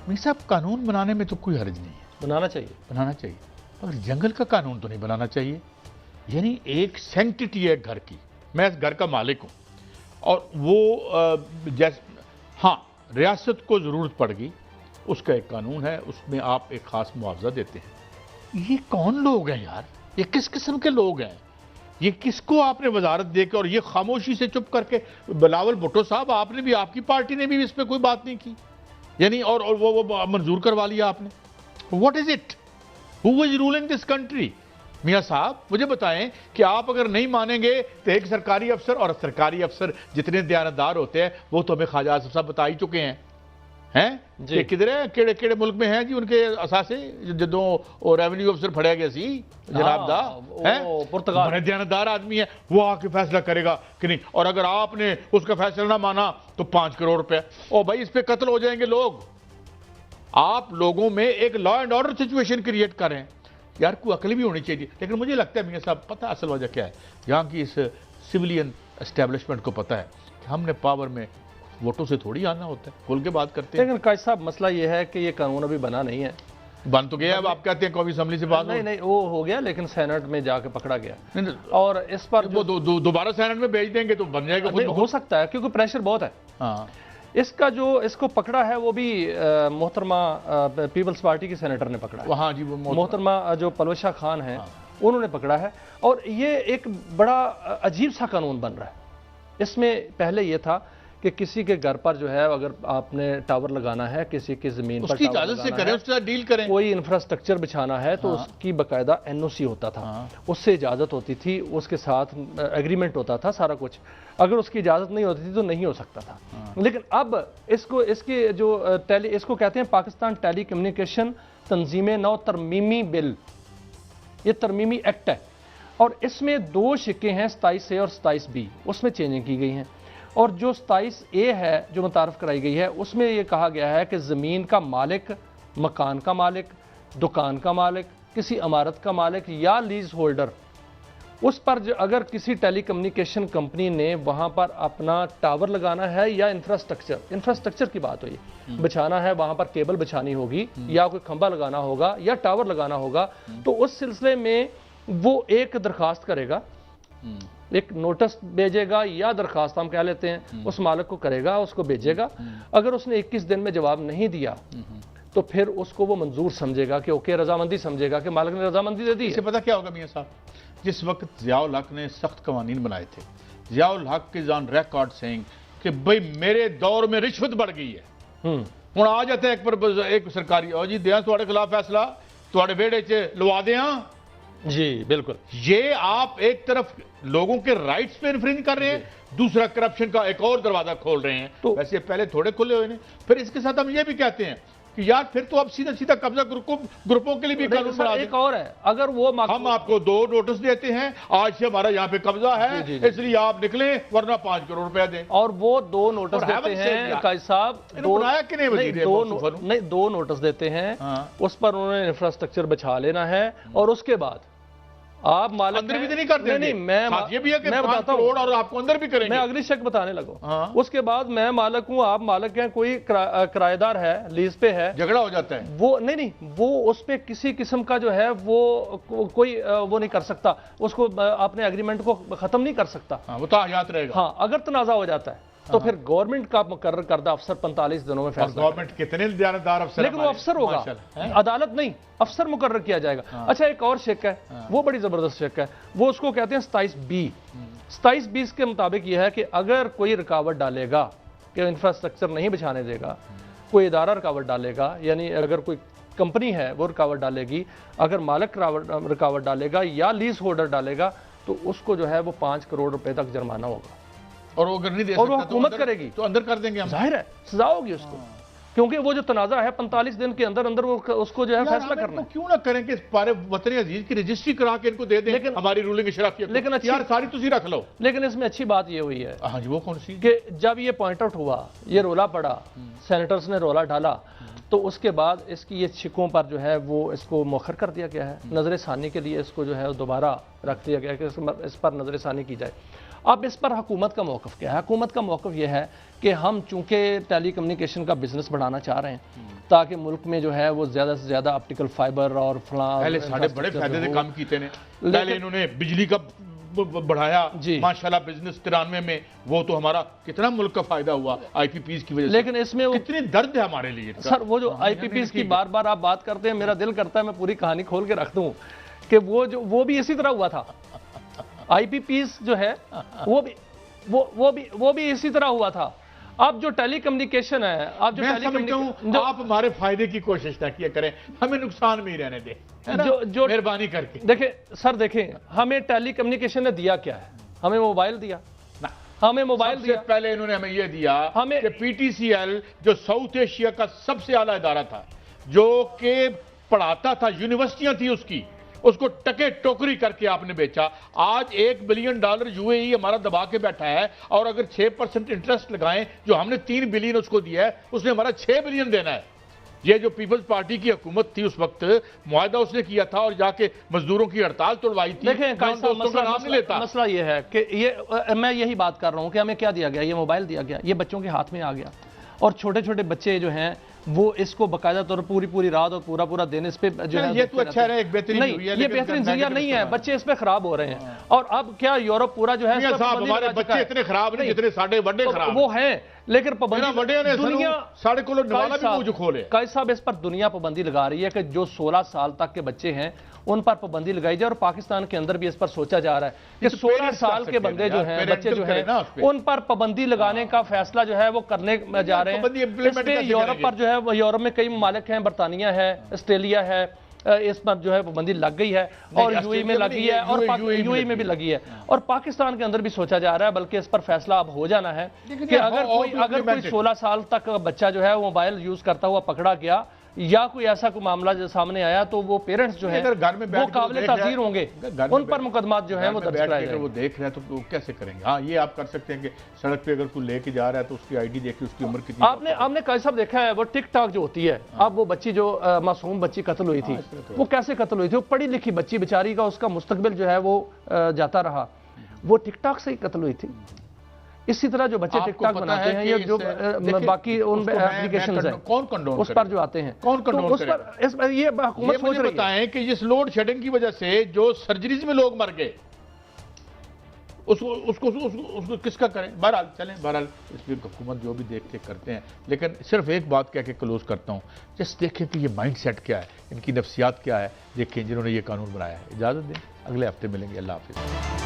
मीर साहब कानून बनाने में तो कोई हर्ज नहीं है, बनाना चाहिए, बनाना चाहिए, मगर जंगल का कानून तो नहीं बनाना चाहिए। यानी एक सेंटिटी है घर की, मैं इस घर का मालिक हूँ और वो जैसे हाँ रियासत को ज़रूरत पड़ गई, उसका एक कानून है, उसमें आप एक ख़ास मुआवजा देते हैं। ये कौन लोग हैं यार, ये किस किस्म के लोग हैं, ये किसको आपने वजारत देकर और ये खामोशी से चुप करके, बिलावल भुट्टो साहब आपने भी, आपकी पार्टी ने भी इस पर कोई बात नहीं की, यानी और वो मंजूर करवा लिया आपने। What is it, who is ruling this country? मियाँ साहब मुझे बताएं कि आप अगर नहीं मानेंगे तो एक सरकारी अफसर, और सरकारी अफसर जितने दयानतदार होते हैं वो तो हमें ख्वाजा आसिफ साहब बता ही चुके हैं कि किधर है, केड़े केड़े मुल्क में हैं जी उनके असासे जो रेवेन्यू अफसर फड़िया गया सी जनाब दा है, पुर्तगाल बड़े दयानतदार आदमी है, वो आके फैसला करेगा कि नहीं, और अगर आपने उसका फैसला ना माना तो 5 करोड़ रुपए, ओ भाई इस पे कत्ल हो जाएंगे लोग। आप लोगों में एक law and order situation create करें यार, कोई अकल भी होनी चाहिए। लेकिन मुझे लगता है मियां साहब पता असल वजह क्या है, यहाँ की इस सिविलियन एस्टेब्लिशमेंट को पता है कि हमने पावर में वोटों से थोड़ी आना होता है, खुल के बात करते हैं। लेकिन काजी साहब मसला ये है कि ये कानून अभी बना नहीं है, बन तो गया, अब आप कहते हैं कौमी असम्बली से बात नहीं वो हो गया, लेकिन सेनेट में जाके पकड़ा गया और इस पर वो दोबारा सेनेट में भेज देंगे तो बन जाएगा, हो सकता है क्योंकि प्रेशर बहुत है। हाँ इसका जो इसको पकड़ा है वो भी मोहतरमा पीपल्स पार्टी की सेनेटर ने पकड़ा है। हाँ जी, वो मोहतरमा जो पलवशा खान है उन्होंने पकड़ा है, और ये एक बड़ा अजीब सा कानून बन रहा है। इसमें पहले ये था कि किसी के घर पर जो है अगर आपने टावर लगाना है, किसी की जमीन पर उसकी इजाजत से करें, उसके साथ डील करें, कोई इंफ्रास्ट्रक्चर बिछाना है तो उसकी बाकायदा एनओसी होता था, उससे इजाजत होती थी, उसके साथ एग्रीमेंट होता था सारा कुछ। अगर उसकी इजाजत नहीं होती थी तो नहीं हो सकता था। लेकिन अब इसके जो इसको कहते हैं पाकिस्तान टेली कम्युनिकेशन तंजीम नौ तरमीमी बिल, ये तरमीमी एक्ट है, और इसमें 2 शिक्के हैं, 27A और 27B, उसमें चेंजिंग की गई हैं। और जो 27A है जो मुतारफ़ कराई गई है, उसमें ये कहा गया है कि ज़मीन का मालिक, मकान का मालिक, दुकान का मालिक, किसी इमारत का मालिक या लीज होल्डर, उस पर अगर किसी टेली कम्युनिकेशन कंपनी ने वहाँ पर अपना टावर लगाना है या इंफ्रास्ट्रक्चर की बात हुई, बिछाना है, वहाँ पर केबल बिछानी होगी या कोई खंबा लगाना होगा या टावर लगाना होगा, तो उस सिलसिले में वो एक दरखास्त करेगा, एक नोटिस भेजेगा या दरखास्त हम कह लेते हैं, उस मालिक को करेगा, उसको भेजेगा। अगर उसने 21 दिन में जवाब नहीं दिया तो फिर उसको वो मंजूर समझेगा कि ओके, रजामंदी समझेगा कि मालिक ने रजामंदी दे दी। इससे पता क्या होगा मियां साहब, जिस वक्त ज़ियाउल हक ने सख्त कवानीन बनाए थे, ज़ियाउल हक इज ऑन रिकॉर्ड सेइंग कि भाई मेरे दौर में रिश्वत बढ़ गई है, हुण आ जाता है एक सरकारी और जी दें तुम्हारे खिलाफ फैसला, तुम्हारे बेड़े च लवा दें। जी बिल्कुल, ये आप एक तरफ लोगों के राइट्स पे इन्फ्रिंज कर रहे हैं, दूसरा करप्शन का एक और दरवाजा खोल रहे हैं। तो वैसे पहले थोड़े खुले हुए हैं। फिर इसके साथ हम ये भी कहते हैं कि यार फिर तो अब सीधा सीधा कब्जा ग्रुपों के लिए भी कानून बना एक और है, अगर वो हम आपको 2 नोटिस देते हैं, आज से हमारा यहाँ पे कब्जा है, इसलिए आप निकले वरना 5 करोड़ रुपया दें, और वो 2 नोटिस देते हैं काजी साहब, 2 नोटिस देते हैं, उस पर उन्होंने इंफ्रास्ट्रक्चर बिछा लेना है, और उसके बाद आप मालिक अंदर भी तो नहीं करते। नहीं, मैं ये भी है कि मैं बताता हूं, और आपको अंदर भी करेंगे। मैं अगली शक बताने लगा। उसके बाद मैं मालिक हूं, आप मालिक हैं, कोई किराएदार है, लीज पे है, झगड़ा हो जाता है, वो नहीं, वो उस पे किसी किस्म का जो है वो कोई वो नहीं कर सकता, उसको अपने एग्रीमेंट को खत्म नहीं कर सकता, वो तो याद रहेगा। हाँ, अगर तनाजा हो जाता है तो फिर गवर्नमेंट का मुकर्रर करदा अफसर 45 दिनों में फैसला। गवर्नमेंट कितने दयानतदार अफसर, लेकिन वो अफसर होगा, अदालत नहीं, अफसर मुकर्रर किया जाएगा। अच्छा, एक और शेक है, वो बड़ी जबरदस्त शेक है, वो उसको कहते हैं 27B। 27B के मुताबिक यह है कि अगर कोई रुकावट डालेगा कि इंफ्रास्ट्रक्चर नहीं बिछाने देगा, कोई इदारा रुकावट डालेगा, यानी अगर कोई कंपनी है वो रुकावट डालेगी, अगर मालिक रुकावट डालेगा या लीज होल्डर डालेगा, तो उसको जो है वो 5 करोड़ रुपए तक जुर्माना होगा, और वो अगर नहीं दे और वो हुकूमत करेगी तो अंदर कर देंगे हम, जाहिर है सजा होगी उसको, क्योंकि वो जो तनाजा है 45 दिन के अंदर अंदर वो उसको जो है फैसला करना है। क्यों ना करें कि सारे वतन अजीज की रजिस्ट्री करा के इनको दे दें, लेकिन हमारी रूलिंग शराफियत, लेकिन यार सारी तुसी रख लो। लेकिन इसमें अच्छी बात ये हुई है, हाँ जी, वो कौन सी, कि जब ये पॉइंट आउट हुआ, ये रोला पड़ा, सेनेटर्स ने रोला डाला, तो उसके बाद इसकी ये शिकों पर जो है वो इसको मौखर कर दिया गया है, नजर सानी के लिए इसको जो है दोबारा रख दिया गया कि इस पर नजर सानी की जाए। अब इस पर हुकूमत का मौक़िफ़ क्या है? हुकूमत का मौक़िफ़ यह है कि हम चूँकि टेली कम्युनिकेशन का बिज़नेस बढ़ाना चाह रहे हैं ताकि मुल्क में जो है वो ज़्यादा से ज़्यादा ऑप्टिकल फाइबर और फलां पहले साढ़े बड़े फायदे से काम कीते ने, पहले इन्होंने बिजली का बढ़ाया माशाल्लाह बिजनेस 93 में, वो तो हमारा कितना मुल्क का फायदा हुआ आईपीपीज की वजह से। लेकिन इसमें कितनी दर्द है हमारे लिए सर, वो जो आईपीपीज की बार बार आप बात करते हैं, मेरा दिल करता है मैं पूरी कहानी खोल के रख दूं कि वो भी इसी तरह हुआ था। आईपीपीज जो है वो भी इसी तरह हुआ था। अब जो टेली कम्युनिकेशन है, आप जो आप हमारे फायदे की कोशिश ना किया करें, हमें नुकसान में ही रहने दें, जो मेहरबानी करके। देखें हमें टेली कम्युनिकेशन ने दिया क्या है? हमें मोबाइल दिया, हमें मोबाइल दिया। पहले इन्होंने हमें यह दिया हमें कि पीटीसीएल जो साउथ एशिया का सबसे आला इदारा था, जो कि पढ़ाता था, यूनिवर्सिटियां थी उसकी, उसको टके टोकरी करके आपने बेचा। आज $1 बिलियन यूएई हमारा दबा के बैठा है, और अगर 6% इंटरेस्ट लगाएं, जो हमने 3 बिलियन उसको दिया है, उसने हमारा 6 बिलियन देना है। ये जो पीपल्स पार्टी की हुकूमत थी उस वक्त, मुआहदा उसने किया था और जाके मजदूरों की हड़ताल तोड़वाई थी। देखें मसला ये है कि मैं यही बात कर रहा हूं कि हमें क्या दिया गया? ये मोबाइल दिया गया, ये बच्चों के हाथ में आ गया, और छोटे छोटे बच्चे जो हैं वो इसको बाकायदा तौर पर पूरी रात और पूरा दिन इस पे जो है, ये तो अच्छा है, एक बेहतरीन नहीं, ये बेहतरीन जरिया नहीं है। बच्चे इस पे खराब हो रहे हैं, और अब क्या यूरोप पूरा जो है, हमारे बच्चे इतने खराब नहीं जितने साढ़े बड़े खराब वो हैं, लेकिन पाबंदी दुनिया साढ़े को निवाला भी मुझे खोले। कायद साहब, इस पर दुनिया पाबंदी लगा रही है कि जो 16 साल तक के बच्चे हैं उन पर पाबंदी लगाई जाए, और पाकिस्तान के अंदर भी इस पर सोचा जा रहा है कि 16 साल के बंदे जो हैं, बच्चे जो हैं, उन पर पाबंदी लगाने का फैसला जो है वो करने जा रहे हैं। यूरोप पर जो है, यूरोप में कई ममालिक हैं, बरतानिया है, ऑस्ट्रेलिया है, इस पर जो है पाबंदी लग गई है, और यूएई में लगी है, और यूएई में भी लगी है, और पाकिस्तान के अंदर भी सोचा जा रहा है। बल्कि इस पर फैसला अब हो जाना है कि अगर कोई 16 साल तक बच्चा जो है वो मोबाइल यूज करता हुआ पकड़ा गया, या कोई ऐसा कोई मामला जो सामने आया, तो वो पेरेंट्स जो है वो काबिल ताज़ीर होंगे, उन पर मुकदमा जो है वो दर्ज कराए जाएंगे। वो देख रहे हैं तो वो कैसे करेंगे? हाँ, ये आप कर सकते हैं कि सड़क पे अगर कोई लेके जा रहा है तो उसकी आईडी देखी, उसकी उम्र कितनी। आपने कैसे सब देखा है वो टिकटॉक जो होती है, अब वो बच्ची जो मासूम बच्ची कत्ल हुई थी, वो कैसे कत्ल हुई थी? वो पढ़ी लिखी बच्ची बेचारी का उसका मुस्तकबिल जो है वो जाता रहा, वो टिकटॉक से ही कत्ल हुई थी। इसी तरह जो बच्चे टिकटॉक बनाते हैं या जो बाकी उन एप्लीकेशंस हैं, कौन कंडोन उस पर जो आते हैं, कौन कंडोन उस पर इस पर ये हुकूमत सोच रही है। बताएं कि इस लोड शेडिंग की वजह से जो सर्जरीज में लोग मर गए, उसको किसका करें? बहरहाल इसमें हुकूमत जो भी देखते करते हैं, लेकिन सिर्फ एक बात कह के क्लोज करता हूँ, जस्ट देखें कि ये माइंड सेट क्या है, इनकी नफ्सियात क्या है, देखें जिन्होंने ये कानून बनाया है। इजाज़त दें, अगले हफ्ते मिलेंगे। अल्लाह हाफिज़।